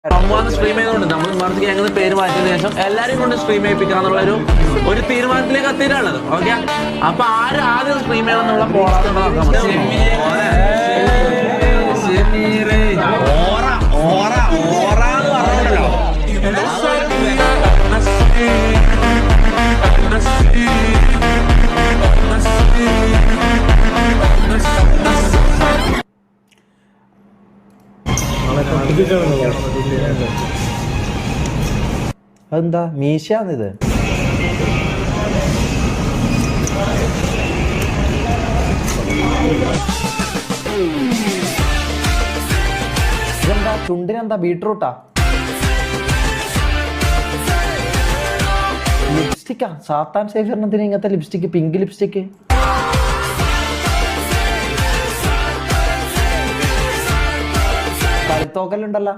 Stream ചെയ്തുകൊണ്ട് നമ്മൾ മറിച്ച് എങ്ങനെ പേര് മാറ്റിയതിനു ശേഷം എല്ലാരെയും കൊണ്ട് സ്ട്രീം ചെയ്യിപ്പിക്കാന്നുള്ള ഒരു തീരുമാനത്തിലേക്ക് എത്തിയിട്ടുള്ളത്. ഓക്കെ, അപ്പൊ ആദ്യം സ്ട്രീം ചെയ്യണം എന്നുള്ള അതെന്താ മീശാന്നിത്? ഇതെന്താ ചുണ്ടിനെന്താ ബീട്രൂട്ടാ? ലിപ്സ്റ്റിക്കാ? സാത്താൻ സേഫറിനെന്തിനാ ഇങ്ങനത്തെ ലിപ്സ്റ്റിക്ക്? Pink lipstick. കളിത്തോക്കലുണ്ടല്ലോ.